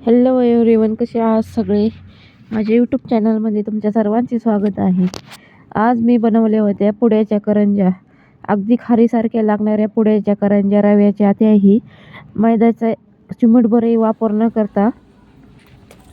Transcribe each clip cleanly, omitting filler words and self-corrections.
Hello everyone, कसे आहात सगळे. माझ्या यूट्यूब चॅनलमध्ये तुमच्या सर्वांचे स्वागत आहे. आज मी बनवल्या होत्या पुड्याच्या करंज्या. अगदी खारीसारख्या लागणाऱ्या पुड्याच्या करंज्या रव्याच्या, त्याही मैद्याचा चिमूटभरही वापर न करता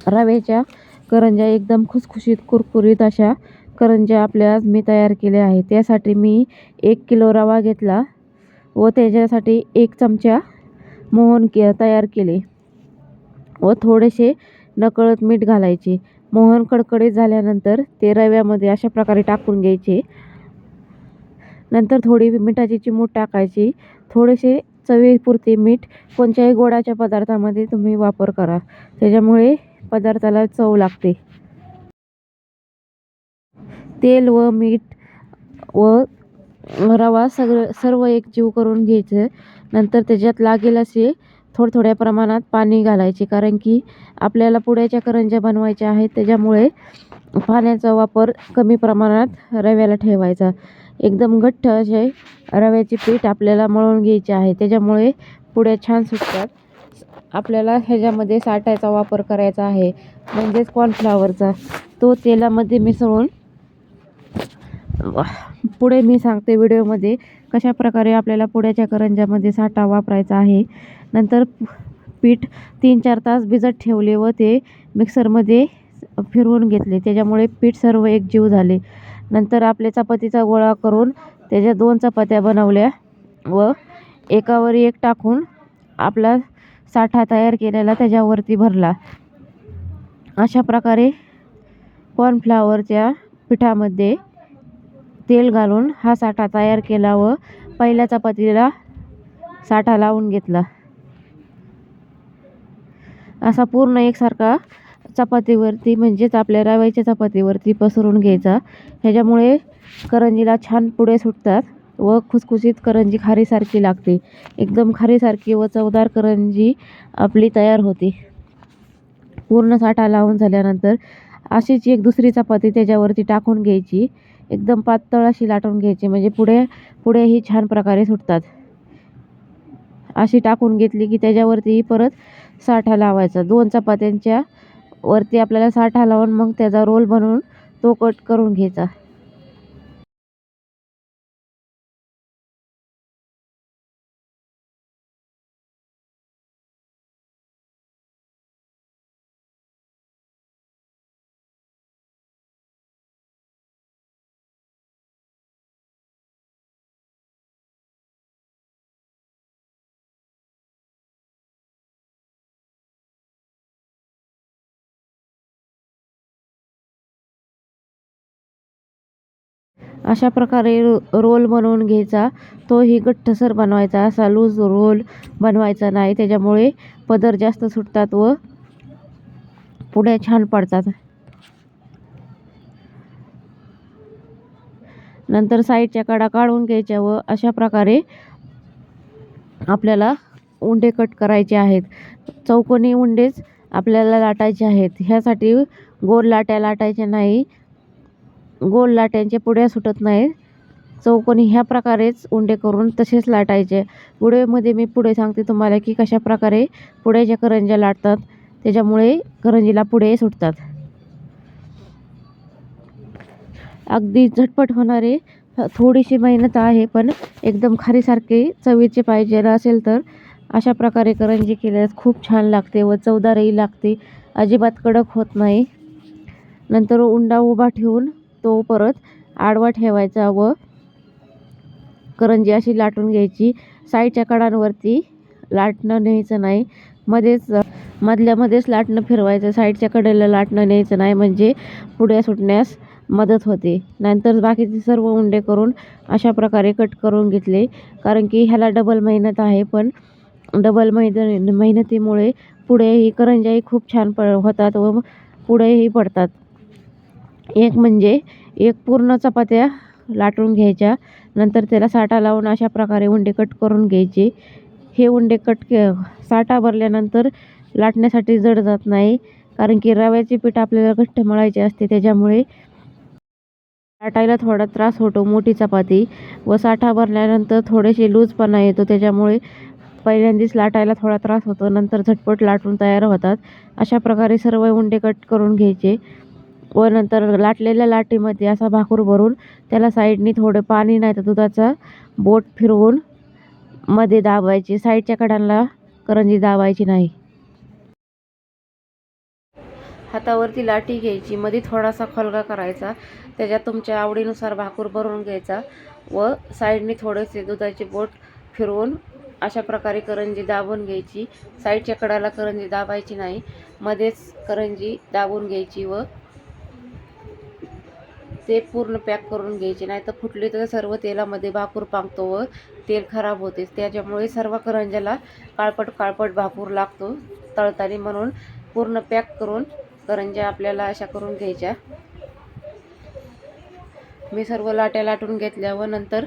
रव्याच्या करंज्या एकदम खुसखुशीत कुरकुरीत अशा करंज्या आपल्या आज मी तयार केल्या आहेत. त्यासाठी मी 1 किलो रवा घेतला व त्याच्यासाठी 1 चमचा मोहन तयार केले व थोडेसे नकळत मीठ घालायचे. मोहन कडकडीत झाल्यानंतर ते रव्यामध्ये अशा प्रकारे टाकून घ्यायचे. नंतर थोडी मिठाची चिमूट टाकायची. थोडेसे चवीपुरते मीठ कोणत्याही गोडाच्या पदार्थामध्ये तुम्ही वापर करा, त्याच्यामुळे पदार्थाला चव लागते. तेल व मीठ व रवा सर्व एकजीव करून घ्यायचं. नंतर त्याच्यात लागेल असे थोड्या प्रमाणात पाणी घालायचे, कारण की आपल्याला पुड्याच्या करंज्या बनवायच्या आहेत, त्याच्यामुळे पाण्याचा वापर कमी प्रमाणात रव्याला ठेवायचा. एकदम घट्ट असे रव्याचे पीठ आपल्याला मळून घ्यायचे आहे, त्याच्यामुळे पुड्या छान सुटतात. आपल्याला ह्याच्यामध्ये साठाचा वापर करायचा आहे, म्हणजेच कॉर्नफ्लॉवरचा. तो तेलामध्ये मिसळून पुढे मी सांगते व्हिडिओमध्ये कशा प्रकारे आपल्याला पुड्याच्या करंज्यामध्ये साठा वापरायचा आहे. नंतर पीठ 3-4 तास भिजत ठेवले व ते मिक्सरमध्ये फिरवून घेतले, त्याच्यामुळे पीठ सर्व एकजीव झाले. नंतर आपल्या चपातीचा गोळा करून त्याच्या 2 चपात्या बनवल्या व एकावर एक टाकून आपला साठा तयार केलेला त्याच्यावरती भरला. अशा प्रकारे कॉर्नफ्लॉवरच्या पिठामध्ये तेल घालून हा साठा तयार केला व पहिल्या चपातीला साठा लावून घेतला. असा पूर्ण एकसारखा चपातीवरती, म्हणजेच आपल्या रव्याच्या चपातीवरती पसरून घ्यायचा. ह्याच्यामुळे करंजीला छान पुडे सुटतात व खुसखुशीत करंजी खारीसारखी लागते. एकदम खारीसारखी व चवदार करंजी आपली तयार होते. पूर्ण साठा लावून झाल्यानंतर अशीच एक दुसरी चपाती त्याच्यावरती टाकून घ्यायची. एकदम पातळ अशी लाटून घ्यायची, म्हणजे पुढे ही छान प्रकारे सुटतात. अशी टाकून घेतली की त्याच्यावरती परत साठा लावायचा. 2 चपात्यांच्या वरती आपल्याला साठा लावून मग त्याचा रोल बनवून तो कट करून घ्यायचा. अशा प्रकारे रोल बनवून घ्यायचा. तोही गठ्ठसर बनवायचा, असा लूज रोल बनवायचा नाही, त्याच्यामुळे पदर जास्त सुटतात व पुड्या छान पडतात. नंतर साईडच्या कडा काढून घ्यायच्या व अशा प्रकारे आपल्याला उंडे कट करायचे आहेत. चौकोनी उंडेच आपल्याला लाटायचे आहेत. ह्यासाठी गोल लाट्या लाटायच्या नाही, गोल लाट्यांच्या पुड्या सुटत नाही. चौकोनी ह्या प्रकारेच उंडे करून तसेच लाटायचे. व्हिडिओमध्ये मी पुढे सांगते तुम्हाला की कशा प्रकारे पुड्याच्या करंज्या लाटतात, त्याच्यामुळे करंजीला पुडे सुटतात. अगदी झटपट होणारे, थोडीशी मेहनत आहे, पण एकदम खारीसारखे चवीचे पाहिजे असेल तर अशा प्रकारे करंजी केल्यास खूप छान लागते व चवदारही लागते. अजिबात कडक होत नाही. नंतर उंडा उभा ठेवून तो परत आडवा ठेवायचा व करंजी अशी लाटून घ्यायची. साईडच्या कडांवरती लाटणं न्यायचं नाही, मधल्यामध्येच लाटणं फिरवायचं. साईडच्या कडेला लाटणं न्यायचं नाही, म्हणजे पुड्या सुटण्यास मदत होते. नंतर बाकीचे सर्व उंडे करून अशा प्रकारे कट करून घेतले, कारण की ह्याला डबल मेहनत आहे, पण डबल मेहनतीमुळे पुढेही करंज्याही खूप छान होतात व पुढेही पडतात. एक म्हणजे एक पूर्ण चपात्या लाटून घ्यायच्या, नंतर त्याला साठा लावून अशा प्रकारे उंडे कट करून घ्यायचे. हे उंडे साठा भरल्यानंतर लाटण्यासाठी जड जात नाही, कारण की रव्याचे पीठ आपल्याला घट्ट मळायचे असते, त्याच्यामुळे लाटायला थोडा त्रास होतो मोठी चपाती. व साठा भरल्यानंतर थोडेसे लूजपणा येतो, त्याच्यामुळे पहिल्यांदाच लाटायला थोडा त्रास होतो, नंतर झटपट लाटून तयार होतात. अशा प्रकारे सर्व उंडे कट करून घ्यायचे व नंतर लाटलेल्या लाटीमध्ये असा भाकूर भरून त्याला साईडनी थोडं पाणी नाही तर दुधाचा बोट फिरवून मध्ये दाबायची. साईडच्या कडांना करंजी दाबायची नाही. हातावरती लाटी घ्यायची, मध्ये थोडासा खोलगा करायचा, त्याच्यात तुमच्या आवडीनुसार भाकूर भरून घ्यायचा व साईडने थोडेसे दुधाचे बोट फिरवून अशा प्रकारे करंजी दाबून घ्यायची. साईडच्या कडाला करंजी दाबायची नाही, मध्येच करंजी दाबून घ्यायची व ते पूर्ण पॅक करून घ्यायचे, नाही तर फुटले तर सर्व तेलामध्ये भाकूर पाकतो व तेल खराब होते. त्याच्यामुळे सर्व करंज्याला काळपट काळपट भाकूर लागतो तळताना, म्हणून पूर्ण पॅक करून करंज्या आपल्याला अशा करून घ्यायच्या. मी सर्व लाट्या लाटून घेतल्या व नंतर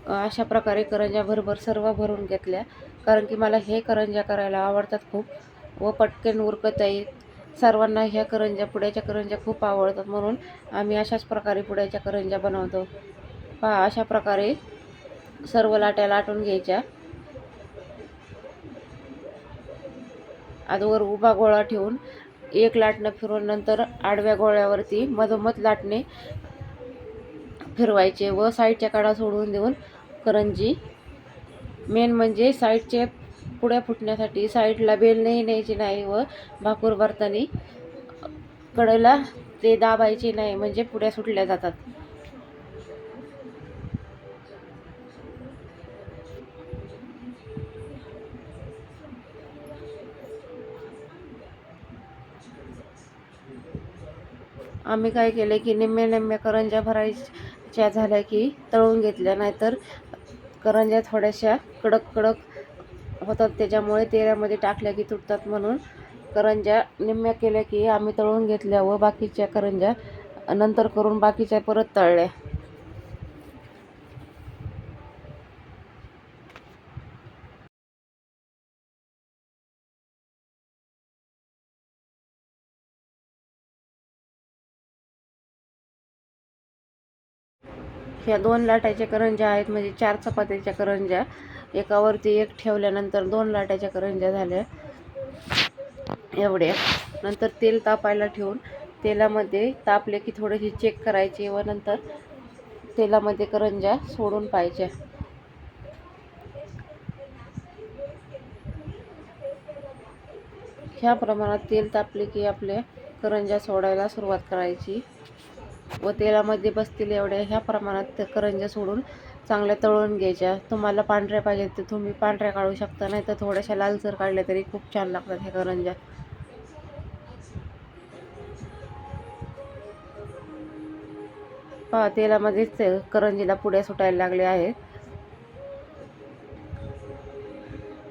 अशा प्रकारे करंज्या भरभर सर्व भरून घेतल्या, कारण की मला हे करंज्या करायला आवडतात खूप व पटकन उरकत आहेत. सर्वांना ह्या करंज्या, पुड्याच्या करंज्या खूप आवडतात, म्हणून आम्ही अशाच प्रकारे पुड्याच्या करंज्या बनवतो. पहा, अशा प्रकारे सर्व लाट्या लाटून घ्यायच्या. अगोदर उभा गोळा ठेवून एक लाटणं फिरवून नंतर आडव्या गोळ्यावरती मधोमध लाटणे फिरवायचे व साईडच्या कडा सोडून देऊन करंजी, मेन म्हणजे साईडचे पुड्या फुटण्यासाठी साईडला बेलने न्यायची नाही व भाकूर भरताना कडेला ते दाबायचे नाही, म्हणजे पुड्या सुटल्या जातात. आम्ही काय केलं की निम्म्या निम्म्या करंज्या भरायच्या झाल्या की तळून घेतल्या, नाहीतर करंज्या थोड्याशा कडक कडक होतात, त्याच्यामुळे तेलामध्ये टाकल्या की तुटतात, म्हणून करंज्या निम्म्या केल्या की आम्ही तळून घेतल्या व बाकीच्या करंज्या नंतर करून बाकीच्या परत तळल्या. ह्या 2 लाटाच्या करंज्या आहेत, म्हणजे 4 चपात्याच्या करंज्या एकावरती एक ठेवल्यानंतर 2 लाटाच्या करंज्या झाल्या एवढ्या. नंतर तेल तापायला ठेवून तेलामध्ये तापले की थोडेसे चेक करायचे व नंतर तेलामध्ये करंज्या सोडून पाहायच्या. ह्या प्रमाणात तेल तापले की आपल्या करंज्या सोडायला सुरुवात करायची व तेलामध्ये बसतील एवढ्या ह्या प्रमाणात करंज्या सोडून चांगल्या तळून घ्यायच्या. तुम्हाला पांढऱ्या पाहिजेत तर तुम्ही पांढऱ्या काढू शकता, नाही तर थोड्याशा लालसर काढल्या तरी खूप छान लागतात ह्या करंज्या. पहा, तेलामध्येच करंजीला पुड्या सुटायला लागल्या आहेत.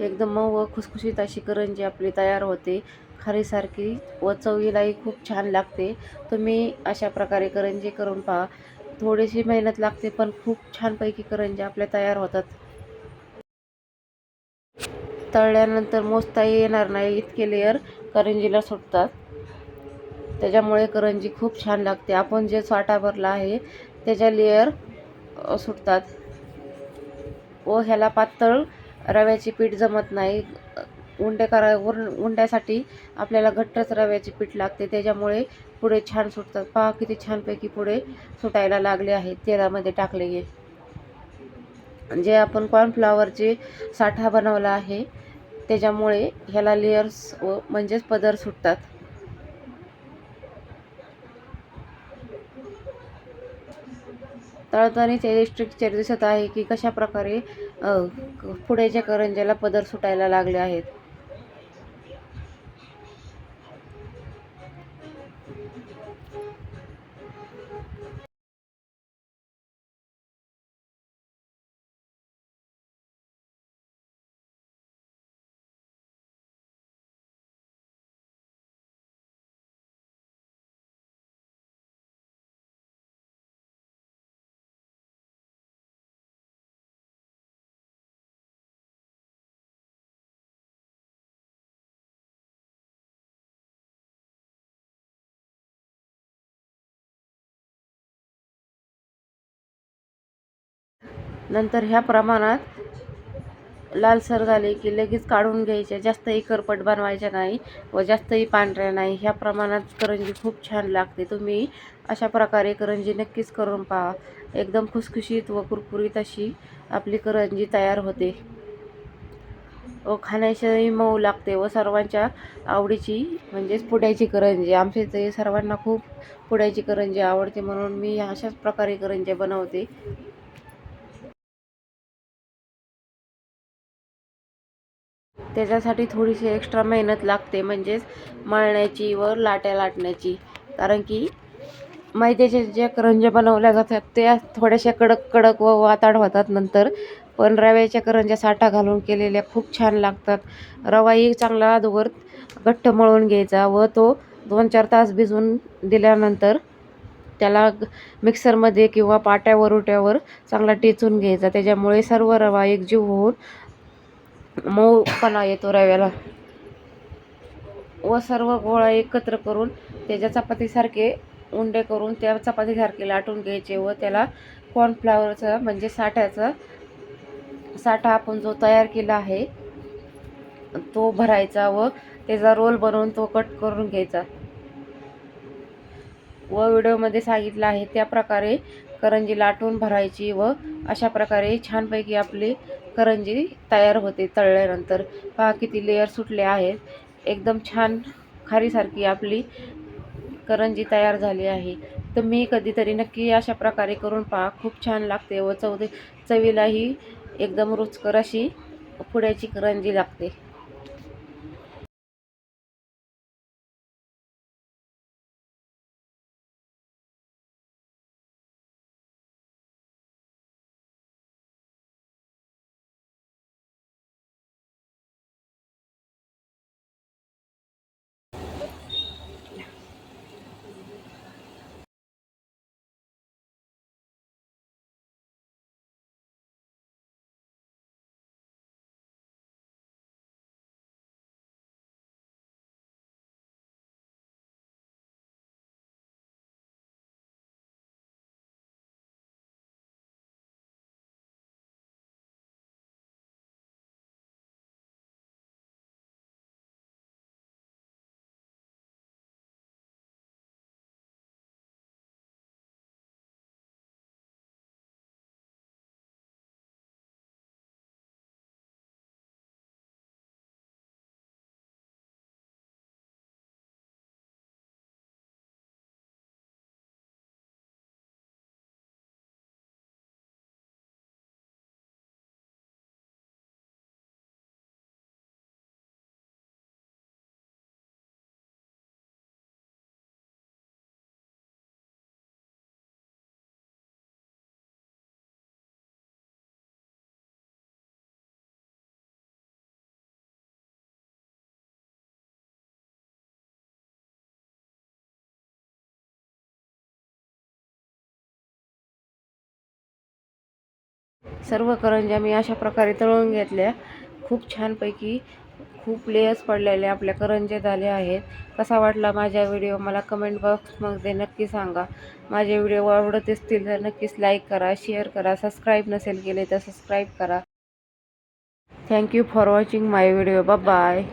एकदम मऊ व खुसखुशीत अशी करंजी आपली तयार होते, खारीसारखी व चवीलाही खूप छान लागते. तुम्ही अशा प्रकारे करंजी करून पहा. थोडीशी मेहनत लागते पण खूप छानपैकी करंजी आपल्या तयार होतात. तळल्यानंतर मोजता येणार नाही इतके लेअर करंजीला सुटतात, त्याच्यामुळे करंजी खूप छान लागते. आपण जे साठा भरला आहे त्याच्या लेअर सुटतात व ह्याला पातळ रव्याचे पीठ जमत नाही. उंड्यासाठी आपल्याला घट्टच रव्याचे पीठ लागते, त्याच्यामुळे पुढे छान सुटतात. पहा किती छानपैकी पुढे सुटायला लागले आहेत तेलामध्ये टाकले गे. जे आपण कॉर्नफ्लॉवरचे साठा बनवला आहे त्याच्यामुळे ह्याला लेयर्स व म्हणजेच पदर सुटतात. तळताना ते स्ट्रक्चर दिसत आहे की कशा प्रकारे पुढेच्या करंज्याला पदर सुटायला लागले आहेत. नंतर ह्या प्रमाणात लालसर झाले की लगेच काढून घ्यायचे. जास्तही करपट बनवायच्या नाही व जास्तही पांढऱ्या नाही. ह्या प्रमाणात करंजी खूप छान लागते. तुम्ही अशा प्रकारे करंजी नक्कीच करून पहा. एकदम खुसखुशीत व कुरकुरीत अशी आपली करंजी तयार होते व खाण्याच्याही मऊ लागते व सर्वांच्या आवडीची म्हणजेच पुड्याची करंजी. आमच्या इथे सर्वांना खूप पुड्याची करंजी आवडते, म्हणून मी अशाच प्रकारे करंजी बनवते. त्याच्यासाठी थोडीशी एक्स्ट्रा मेहनत लागते, म्हणजेच मळण्याची व लाट्या लाटण्याची. कारण की मैद्याच्या ज्या करंज्या बनवल्या जातात त्या थोड्याशा कडक कडक व वाताड होतात नंतर, पण रव्याच्या करंज्या साठा घालून केलेल्या खूप छान लागतात. रवाही चांगला अगोदर घट्ट मळून घ्यायचा व तो 2-4 तास भिजवून दिल्यानंतर त्याला मिक्सरमध्ये किंवा पाट्या वरोट्यावर चांगला टेचून घ्यायचा. त्याच्यामुळे सर्व रवा एकजीव होऊन मऊपणा येतो रव्याला व सर्व गोळा एकत्र करून त्याच्या चपातीसारखे उंडे करून त्या चपातीसारखे लाटून घ्यायचे व त्याला कॉर्नफ्लॉवरचा म्हणजे साठा आपण जो तयार केला आहे तो भरायचा व त्याचा रोल बनवून तो कट करून घ्यायचा व व्हिडिओमध्ये सांगितलं आहे त्या प्रकारे करंजी लाटून भरायची व अशा प्रकारे छानपैकी आपली करंजी तयार होते. तळल्यानंतर पहा किती लेअर सुटले आहेत. एकदम छान खारीसारखी आपली करंजी तयार झाली आहे. तुम्ही कधीतरी नक्की अशा प्रकारे करून पहा. खूप छान लागते व चवीलाही एकदम रुचकर अशी पुड्याची करंजी लागते. सर्व करंज्या मी अशा प्रकारे तळून घेतल्या. खूप छानपैकी खूप लेयर्स पडलेले आपल्या करंज्या झाल्या आहेत. कसा वाटला माझा व्हिडिओ मला कमेंट बॉक्समध्ये नक्की सांगा. माझे व्हिडिओ आवडत असतील तर नक्कीच लाईक करा, शेअर करा, सबस्क्राईब नसेल केले तर सबस्क्राईब करा. Thank you for watching my video. Bye.